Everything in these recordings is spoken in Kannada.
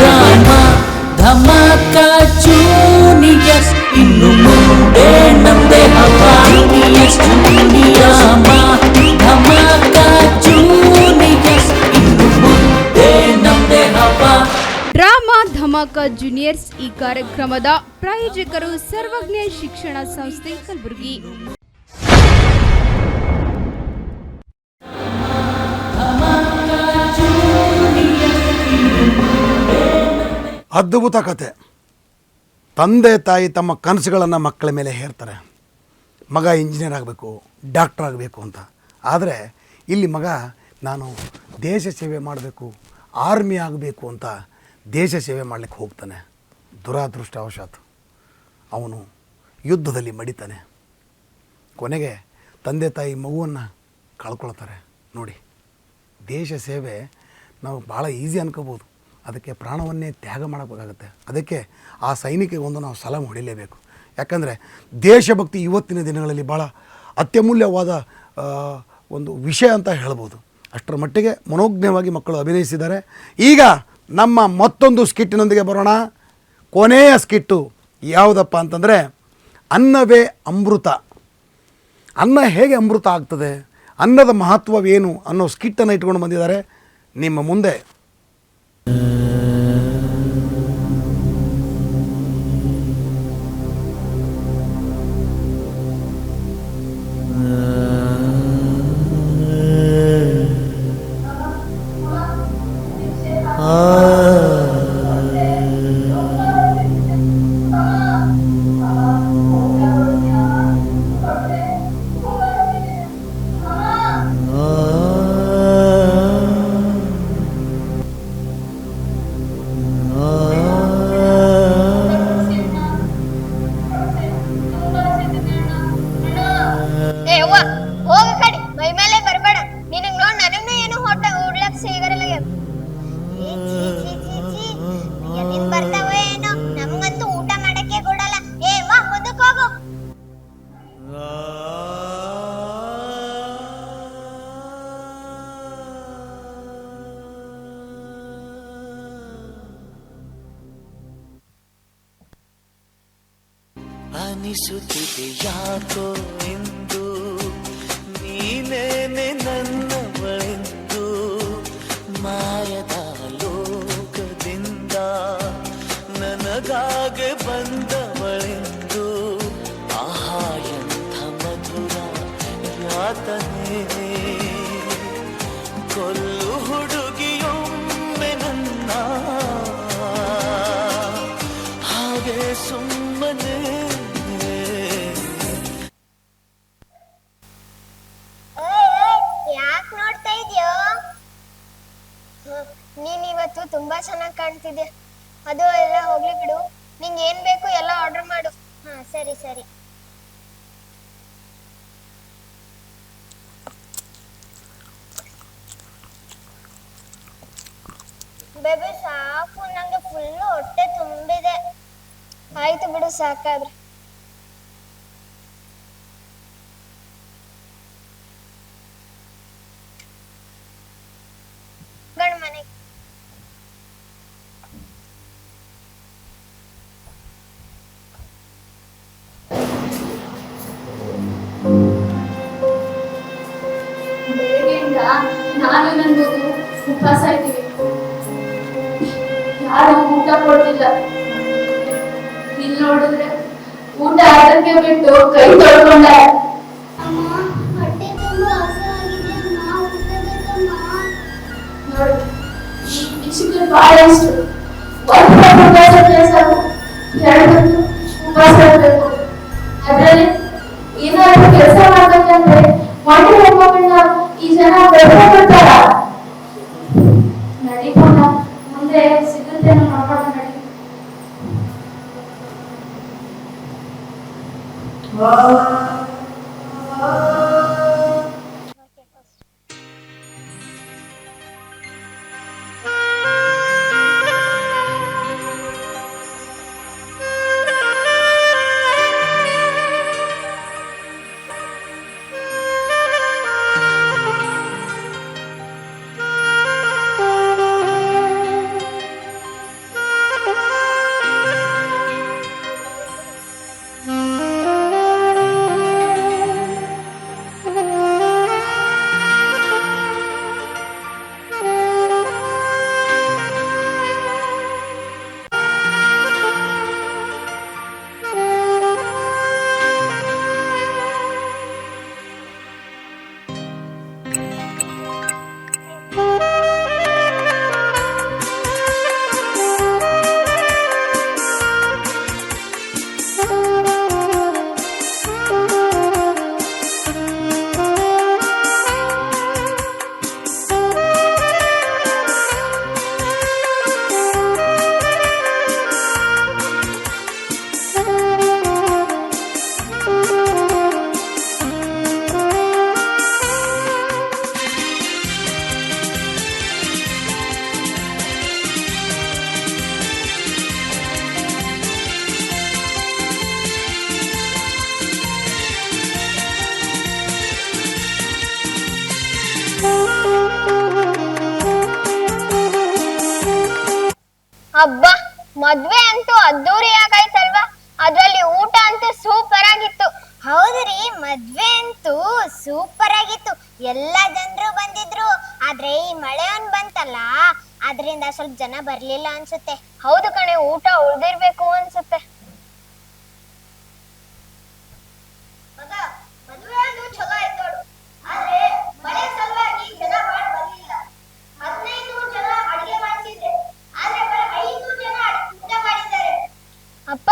ರಾಮ ಧಮಾಕ ಜೂನಿಯರ್ಸ್ ಇನ್ನು ಮುಂದೆ ನಮ್ದೆ ಹಬ್ಬ ರಾಮ ಧಮಾಕ ಜೂನಿಯರ್ಸ್ ಇನ್ನು ಮುಂದೆ ನಮ್ದೆ ಹಬ್ಬ. ಡ್ರಾಮಾ ಧಮಾಕ ಜೂನಿಯರ್ಸ್ ಈ ಕಾರ್ಯಕ್ರಮದ ಪ್ರಾಯೋಜಕರು ಸರ್ವಜ್ಞ ಶಿಕ್ಷಣ ಸಂಸ್ಥೆ ಕಲಬುರಗಿ. ಅದ್ಭುತ ಕತೆ. ತಂದೆ ತಾಯಿ ತಮ್ಮ ಕನಸುಗಳನ್ನು ಮಕ್ಕಳ ಮೇಲೆ ಹೇರ್ತಾರೆ. ಮಗ ಇಂಜಿನಿಯರ್ ಆಗಬೇಕು, ಡಾಕ್ಟರ್ ಆಗಬೇಕು ಅಂತ. ಆದರೆ ಇಲ್ಲಿ ಮಗ ನಾನು ದೇಶ ಸೇವೆ ಮಾಡಬೇಕು, ಆರ್ಮಿ ಆಗಬೇಕು ಅಂತ ದೇಶ ಸೇವೆ ಮಾಡಲಿಕ್ಕೆ ಹೋಗ್ತಾನೆ. ದುರಾದೃಷ್ಟವಶಾತ್ ಅವನು ಯುದ್ಧದಲ್ಲಿ ಮಡಿತಾನೆ. ಕೊನೆಗೆ ತಂದೆ ತಾಯಿ ಮಗುವನ್ನು ಕಳ್ಕೊಳ್ತಾರೆ. ನೋಡಿ, ದೇಶ ಸೇವೆ ನಾವು ಭಾಳ ಈಸಿ ಅನ್ಕೋಬೋದು, ಅದಕ್ಕೆ ಪ್ರಾಣವನ್ನೇ ತ್ಯಾಗ ಮಾಡಬೇಕಾಗತ್ತೆ. ಅದಕ್ಕೆ ಆ ಸೈನಿಕರಿಗೆ ಒಂದು ನಾವು ಸಲಾಮ್ ಹೊಡಿಲೇಬೇಕು. ಯಾಕಂದರೆ ದೇಶಭಕ್ತಿ ಇವತ್ತಿನ ದಿನಗಳಲ್ಲಿ ಭಾಳ ಅತ್ಯಮೂಲ್ಯವಾದ ಒಂದು ವಿಷಯ ಅಂತ ಹೇಳ್ಬೋದು. ಅಷ್ಟರ ಮಟ್ಟಿಗೆ ಮನೋಜ್ಞವಾಗಿ ಮಕ್ಕಳು ಅಭಿನಯಿಸಿದ್ದಾರೆ. ಈಗ ನಮ್ಮ ಮತ್ತೊಂದು ಸ್ಕಿಟ್ಟಿನೊಂದಿಗೆ ಬರೋಣ. ಕೊನೆಯ ಸ್ಕಿಟ್ಟು ಯಾವುದಪ್ಪ ಅಂತಂದರೆ ಅನ್ನವೇ ಅಮೃತ. ಅನ್ನ ಹೇಗೆ ಅಮೃತ ಆಗ್ತದೆ, ಅನ್ನದ ಮಹತ್ವವೇನು ಅನ್ನೋ ಸ್ಕಿಟ್ಟನ್ನು ಇಟ್ಕೊಂಡು ಬಂದಿದ್ದಾರೆ ನಿಮ್ಮ ಮುಂದೆ. ಅನಿಸುತ್ತಿದೆ ಯಾಕೋ ಎಂದು ನೀನೇನೆ ನನ್ನವಳೆಂದು, ಮಾಯದ ಲೋಕದಿಂದ ನನಗಾಗೆ ಬಂದವಳೆಂದು. ಆಹಾ ಎಂಥ ಮಧುರ ಯಾತನೆ, ಕೊಲ್ಲು ಹುಡುಗಿಯೊಮ್ಮೆ ನನ್ನ ಹಾಗೆ ಸುಮ್ಮನೆ. ನೀನಿವತ್ತು ತುಂಬಾ ಚೆನ್ನಾಗಿ ಕಾಣ್ತಿದ್ದೆ. ಅದು ಎಲ್ಲ ಹೋಗ್ಲಿ ಬಿಡು, ನಿಂಗೆ ಏನ್ ಬೇಕು ಎಲ್ಲ ಆರ್ಡರ್ ಮಾಡು. ಹಾ ಸರಿ ಸರಿ. ಬೇಬಿ ಸಾಕು, ನಂಗೆ ಫುಲ್ ಹೊಟ್ಟೆ ತುಂಬಿದೆ. ಆಯ್ತು ಬಿಡು, ಸಾಕಾದ್ರೆ. ಮನೆಗೆ ಬೆಳಗ್ಗೆಯಿಂದ ನಾನು ನನ್ನ ಮಗು ಉಪವಾಸ ಇದ್ದೀವಿ. ಯಾರು ಊಟ ಕೊಡ್ತಿಲ್ಲ. ಇಲ್ಲಿ ನೋಡಿದ್ರೆ ಊಟ ಅದಕ್ಕೆ ಬಿಟ್ಟು ಕೈ ತೊಳ್ಕೊಂಡ. ನೋಡಿ, ಈ ಚಿಕ್ಕ ಬಹಳ ಇಷ್ಟ. ಒಂದು ಉಪವಾಸ ಸಾಕು, ಎರಡು ಉಪವಾಸ ಇರಬೇಕು. ಅದರಲ್ಲಿ ಏನಾದ್ರು ಕೆಲಸ ಮಾಡ್ಬೇಕಂದ್ರೆ ಮಾಡಿ ಹೋಗೋಣ. ಈ ಜನ ಬರ್ತಾರ. ನಡಿಬೋಣ, ಮುಂದೆ ಸಿಗುತ್ತೆ ನೋಡೋಣ. ನಡಿ. ಹಬ್ಬ ಮದ್ವೆ ಅಂತೂ ಅದ್ದೂರಿ ಆಗಾಯ್ತಲ್ವಾ, ಅದ್ರಲ್ಲಿ ಊಟ ಅಂತೂ ಸೂಪರ್ ಆಗಿತ್ತು. ಹೌದ್ರಿ, ಮದ್ವೆ ಅಂತೂ ಸೂಪರ್ ಆಗಿತ್ತು. ಎಲ್ಲಾ ಜನರು ಬಂದಿದ್ರು. ಆದ್ರೆ ಈ ಮಳೆ ಒಂದ್ ಬಂತಲ್ಲ, ಅದ್ರಿಂದ ಸ್ವಲ್ಪ ಜನ ಬರ್ಲಿಲ್ಲ ಅನ್ಸುತ್ತೆ. ಹೌದು ಕಣೆ, ಊಟ ಉಳ್ದಿರ್ಬೇಕು ಅನ್ಸುತ್ತೆ. ಮದ್ವೆ ಅಂತೂ ಚಲೋ ಆಯ್ತು ನೋಡು. ಆದ್ರೆ ಮಳೆ ಸಲುವಾಗಿ ಜನ ಬರ್ಲಿಲ್ಲ. 15 ಜನ ಅಡಿಗೆ ಮಾಡಿಸಿದ್ರೆ, ಆದ್ರೆ ಬರೀ 5 ಜನ ಊಟ ಮಾಡಿದ್ದಾರೆ. ಅಪ್ಪ,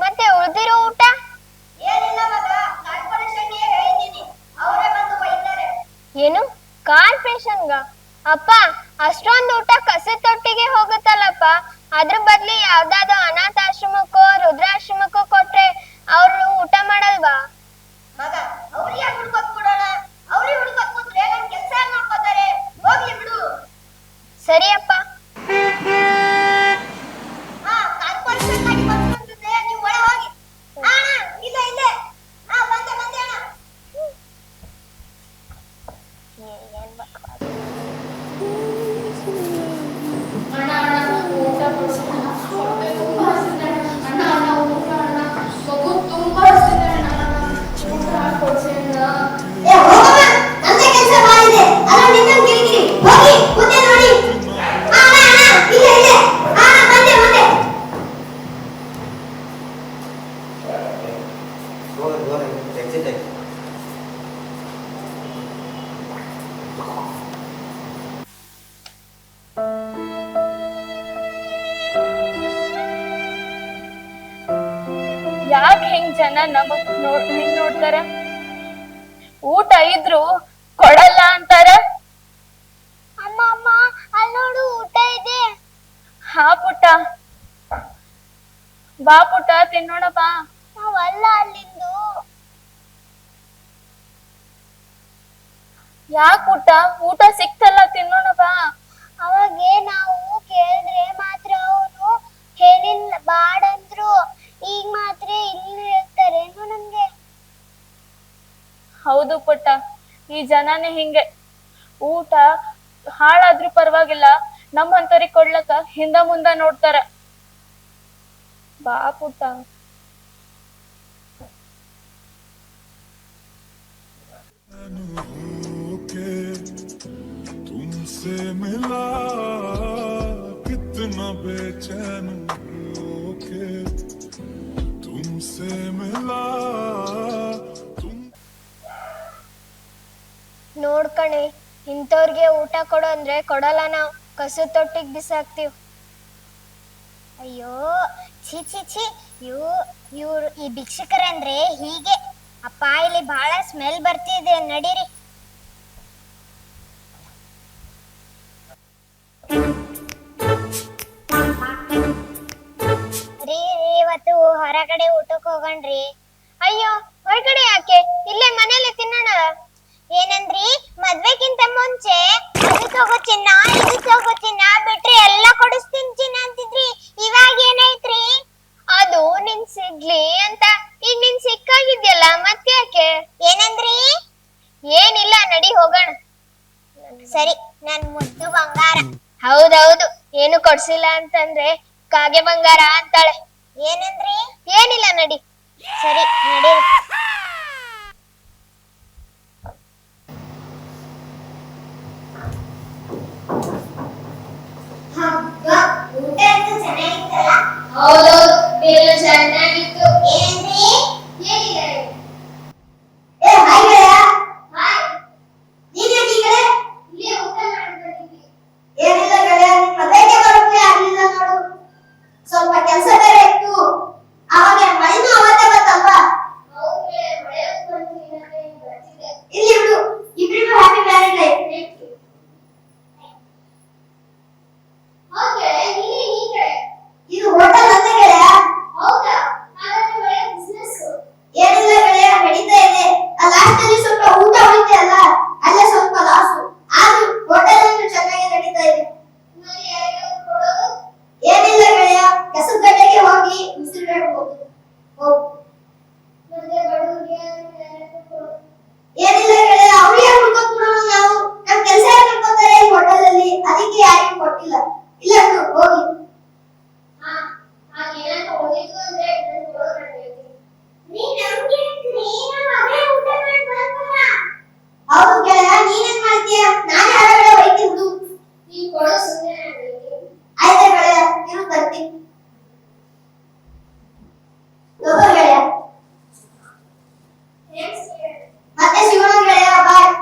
ಮತ್ತೆ ಉಳಿದಿರೋ ಊಟ ಏನಿಲ್ಲ ಮಗ, ಕಾರ್ಪೊರೇಷನ್ಗೆ ಹೇಳಿದ್ದೀನಿ, ಅವರೇ ಬಂದು ಒಯ್ತಾರೆ. ಏನು, ಕಾರ್ಪೊರೇಷನ್ಗ? ಅಪ್ಪ, ಅಷ್ಟೊಂದು ಊಟ ಕಸದ ತೊಟ್ಟಿಗೆ ಹೋಗುತ್ತಲ್ಲಪ್ಪ. ಅದ್ರ ಬದ್ಲಿ ಯಾವ್ದಾದ್ರು ಅನಾಥಾಶ್ರಮಕ್ಕೋ ರುದ್ರಾಶ್ರಮಕ್ಕೋ ಕೊಟ್ರೆ ಅವ್ರು ಊಟ ಮಾಡಲ್ವಾ? ಮಗ, ಅವ್ರಿಗೆ ಹುಡ್ಕೊತ್ ಕೊಡೋಣ. ಅವ್ರಿಗೆ ಹುಡ್ಕೊತ್ ಕೊಟ್ರೆ ನಮ್ ಕೆಲ್ಸ ಮಾಡ್ಕೋತಾರೆ. ಹೋಗ್ಲಿ ಬಿಡು. ಸರಿಯಪ್ಪ. ಕಾರ್ಪೊರೇಷನ್ ಗಾಡಿ ಬಂದ್ಬಿಡುತ್ತೆ, ನೀವು ಒಳ ಹೋಗಿ. ಅಣ್ಣ, ಇಲ್ಲ ಇಲ್ಲೇ. ಬಂದೆ ಬಂದೆ ಅಣ್ಣ. ಏನ್ ಅಣ್ಣ ಊಟ ಕೊಡ್ಸೋಣ. ಹೊಟ್ಟೆ ತುಂಬಾ ಹಸಿದೆ ಅಣ್ಣ. ಊಟ ಅಣ್ಣ, ಮಗು ತುಂಬಾ ಹಸಿದೆ ಅಣ್ಣ. ಊಟ ಕೊಡ್ಸೋಣ. ಯಾಕೆ ಹೆಂಗ್ ಜನ ನಮಗ್ ಹೆಂಗ್ ನೋಡ್ತಾರ? ಊಟ ಇದ್ರು ಕೊಡಲ್ಲ ಅಂತಾರ. ಅಮ್ಮ ಅಮ್ಮ, ಅಲ್ಲಿ ನೋಡು, ಊಟ ಇದೆ. ಹಾ ಪುಟ್ಟ, ಬಾ ಪುಟ್ಟ, ತಿನ್ನೋಣ ಬಾ. ನಾವಲ್ಲ ಅಲ್ಲಿಂದು. ಯಾಕ್ ಪುಟ್ಟ, ಊಟ ಸಿಕ್ತಲ್ಲ, ತಿನ್ನೋಣ ಬಾ. ಅವಾಗೆ ನಾವು ಕೇಳಿದ್ರೆ ಮಾತ್ರ ಅವರು ಹೇಳಿಲ್ಲ, ಬಾಡಂದ್ರು. ಈಗ ಮಾತ್ರ ಇಲ್ಲಿ ಹೇಳ್ತಾರೇನು ನಮ್ಗೆ? ಹೌದು ಪುಟ್ಟ, ಈ ಜನನೇ ಹಿಂಗೆ. ಊಟ ಹಾಳಾದ್ರೂ ಪರವಾಗಿಲ್ಲ, ನಮ್ಮಂತವ್ರಿಗೆ ಕೊಡ್ಲಕ್ಕ ಹಿಂದ ಮುಂದ ನೋಡ್ತಾರ. ಬಾ ಪುಟ್ಟ. तुमसे मिला कितना बेचैन होके तुमसे मिला तुम ನೋಡ್ಕಣೆ, ಇಂಥವ್ರಿಗೆ ಊಟ ಕೊಡು ಅಂದ್ರೆ ಕೊಡಲ್ಲ, ನಾವು ಕಸದ ತೊಟ್ಟಿಗೆ ಬಿಸಾಕ್ತಿವ್. ಅಯ್ಯೋ, ಛೀ ಛೀ ಛೀ, ಇವ್ರು ಈ ಭಿಕ್ಷುಕರಂದ್ರೆ ಹೀಗೆ. ಅಪ್ಪ, ಇಲ್ಲಿ ಬಹಳ ಸ್ಮೆಲ್ ಬರ್ತಿದೆ, ನಡೀರಿ. ರೀ, ಇವತ್ತು ಹೊರಗಡೆ ಊಟಕ್ಕೆ ಹೋಗಣ್ರಿ. ಅಯ್ಯೋ, ಹೊರಗಡೆ ಯಾಕೆ? ಇಲ್ಲೇ ಮನೇಲಿ ತಿನ್ನೋಣ. ಏನಂದ್ರಿ? ಮದ್ವೆಗಿಂತ ಮುಂಚೆ ಅದು ತಗೋ ಚಿನ್ನ, ಇದು ತಗೋ ಚಿನ್ನ ಬಿಟ್ರೆ ಎಲ್ಲ ಕೊಡಿಸ್ತೀನಿ ಚಿನ್ನ ಅಂತಿದ್ರಿ. ಇವಾಗ ಏನಾಯ್ತ್ರಿ? ಅದು ನಿನ್ ಸಿಗ್ಲಿ ಅಂತ ಈಗ ನಿನ್ ಸಿಕ್ಕಾಗಿದ್ಯಲ್ಲ, ಮತ್ತೆ ಯಾಕೆ? ಏನಂದ್ರಿ? ಏನಿಲ್ಲ, ನಡಿ ಹೋಗೋಣ. ಸರಿ, ನನ್ ಮುದ್ದು ಬಂಗಾರ. ಹೌದೌದು, ಏನು ಕೊಡ್ಸಿಲ್ಲ ಅಂತಂದ್ರೆ ಕಾಗೆ ಬಂಗಾರ ಅಂತಾಳೆ. ಏನಂದ್ರಿ? ಏನಿಲ್ಲ, ನಡಿ. ಸರಿ, ನಡಿ. ಊಟ ಅಂತೂ ಚೆನ್ನಾಗಿತ್ತಲ್ಲ? ಹೌದೌದು, ಬೇರೆ ಚೆನ್ನಾಗಿತ್ತು. ಏನಂದ್ರಿ? ಏನಿಲ್ಲ. ಏ, ಹಾಯ್ ಗೆಳೆಯ. ಹಾಯ್. ನೀನ್ ಯಾಕೆ ಈ ಕಡೆ? ಇಲ್ಲಿ ಊಟ ಮಾಡ್ಕೊಂಡಿದ್ವಿ. ಏನಿಲ್ಲ ಗೆಳೆಯ, ಮದ್ವೆಗೆ ಬರೋಕೆ ಆಗ್ಲಿಲ್ಲ ನೋಡು. ಸ್ವಲ್ಪ ಕೆಲಸ ಬೇರೆ ಇತ್ತು. ಅವಾಗ ಮಳೆನೂ ಅವತ್ತೇ ಬಂತಲ್ವಾ? ಹೌದು, ಮಳೆ ಬಂತು, ಇಲ್ಲಾಂದ್ರೆ ಬರ್ತಿದ್ದೆ. ಇಲ್ಲಿ ಬಿಡು, ಇಬ್ರಿಗೂ ಹ್ಯಾಪಿ ಮ್ಯಾರೇಜ್ ಲೈಫ್. ಓಕೆ, ಇಲ್ಲಿ ಈ ಕಡೆ. ಇದು ಹೋಟೆಲ್ ಅಂತ ಗೆಳೆಯ. ಹೌದಾ? ಹಾಗಾದ್ರೆ ಒಳ್ಳೆ ಬಿಸ್ನೆಸ್. ಏನಿಲ್ಲ ಗೆಳೆಯ, ನಡೀತಾ ಇದೆ. ಲಾಸ್ಟ್ ಅಲ್ಲಿ ಸ್ವಲ್ಪ ಊಟ ಉಳಿತೆ ಅಲ್ಲ, ಅಲ್ಲೇ ಸ್ವಲ್ಪ ಲಾಸು. ಆದ್ರೂ ಹೋಟೆಲ್ ಅಂತೂ ಚೆನ್ನಾಗಿ ನಡೀತಾ ಇದೆ. ಮತ್ತೆ ಯಾರಿಗಾದ್ರು ಕೊಡೋದು? ಏನಿಲ್ಲ ಗೆಳೆಯ, ಕೆಸರುಗಡ್ಡೆಗೆ ಹೋಗಿ ಬಿಸಿಲು ಹೋಗು. ಮತ್ತೆ ಬಡವರಿಗೆ ಯಾರಿಗಾದ್ರು ಕೊಡೋದು? ಏನಿಲ್ಲ ಗೆಳೆಯ, ಅವ್ರಿಗೆ ಹುಡ್ಕೊಂಡ್ ಕೊಡೋಣ ನಾವು. ನಮ್ ಕೆಲಸ ಮಾಡ್ಕೊತಾರೆ ಈ ಹೋಟೆಲ್ ಅಲ್ಲಿ, ಅದಕ್ಕೆ ಯಾರಿಗೂ ಕೊಟ್ಟಿಲ್ಲ. ಇಲ್ಲ ಬಿಡು, ಹೋಗಿ. ಆಯ್ತು ಅಂದ್ರೆ ನೀನ್ ನಮ್ಗೆ ನೀನು ಅವೇ ಊಟ ಮಾಡಿ ಬರ್ತೀರಾ? ಹೌದು ಗೆಳೆಯ, ನೀನೇನ್ ಮಾಡ್ತೀಯ? ನಾನು ಹೊರಗಡೆ ಹೋಗ್ತೀನಿ ಬಿಡು. ನೀ ಕೊಡೋ ಸುಮ್ಮನೆ ಆಯ್ತಾ ಗೆಳೆಯ, ಇರು ಬರ್ತೀನಿ. ತಗೋ ಗೆಳೆಯ. ಮತ್ತೆ ಸಿಗೋಣ ಗೆಳೆಯ, ಬಾಯ್.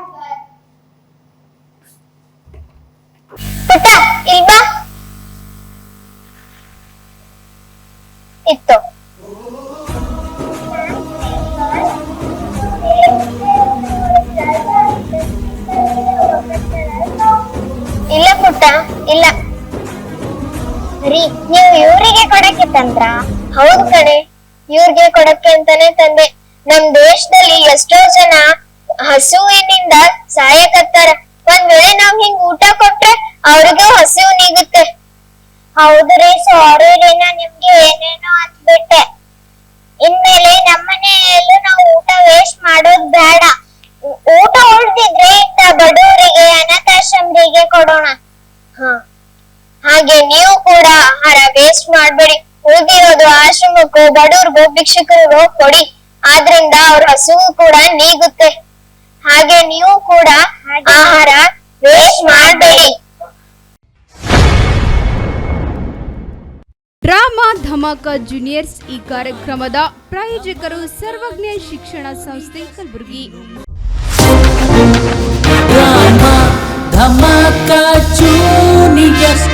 ಪುಟ್ಟ ಇಲ್ವಾ ಇತ್ತು ಇಲ್ಲ ಪುಟ್ಟ ಇಲ್ಲ. ರೀ, ನೀವು ಇವ್ರಿಗೆ ಕೊಡಕ್ಕೆ ತಂದ್ರ? ಹೌದು ಕಣೆ, ಇವ್ರಿಗೆ ಕೊಡಕ್ಕೆ ಅಂತಾನೆ ತಂದೆ. ನಮ್ ದೇಶದಲ್ಲಿ ಎಷ್ಟೋ ಜನ ಹಸುವಿನಿಂದ ಸಾಯಕತ್ತಾರ. ಒಂದ್ ವೇಳೆ ನಾವ್ ಹಿಂಗ್ ಊಟ ಕೊಟ್ರೆ ಅವ್ರಿಗೂ ಹಸಿವು ನೀಗುತ್ತೆ. ಹೌದ್ರಿ, ಸಾರಿ ರೀ, ನಾ ನಿಮ್ಗೆ ಏನೇನೋ ಅಂದ್ಬಿಟ್ಟೆ. ಇನ್ಮೇಲೆ ನಮ್ಮನೆಯಲ್ಲೂ ನಾವು ಊಟ ವೇಸ್ಟ್ ಮಾಡೋದ್ ಬೇಡ. ಊಟ ಉಳ್ದಿದ್ರೆ ಇಂತ ಬಡವರಿಗೆ, ಅನಾಥಾಶ್ರಮರಿಗೆ ಕೊಡೋಣ. ಹಾಗೆ ನೀವು ಕೂಡ ಆಹಾರ ವೇಸ್ಟ್ ಮಾಡ್ಬೇಡಿ. ಉಳಿದಿರೋದು ಆಶ್ರಮಕ್ಕೂ ಬಡವ್ರಿಗೂ ಭಿಕ್ಷುಕರಿಗೂ ಕೊಡಿ. ಆದ್ರಿಂದ ಅವ್ರ ಹಸುವು ಕೂಡ ನೀಗುತ್ತೆ. ಹಾಗೆ ನೀವು ಕೂಡ ಆಹಾರ ವೇಸ್ಟ್ ಮಾಡಬೇಡಿ. ಡ್ರಾಮಾ ಧಮಾಕ ಜೂನಿಯರ್ಸ್ ಈ ಕಾರ್ಯಕ್ರಮದ ಪ್ರಾಯೋಜಕರು ಸರ್ವಜ್ಞ ಶಿಕ್ಷಣ ಸಂಸ್ಥೆ ಕಲಬುರಗಿ. Drama dhamaka juniors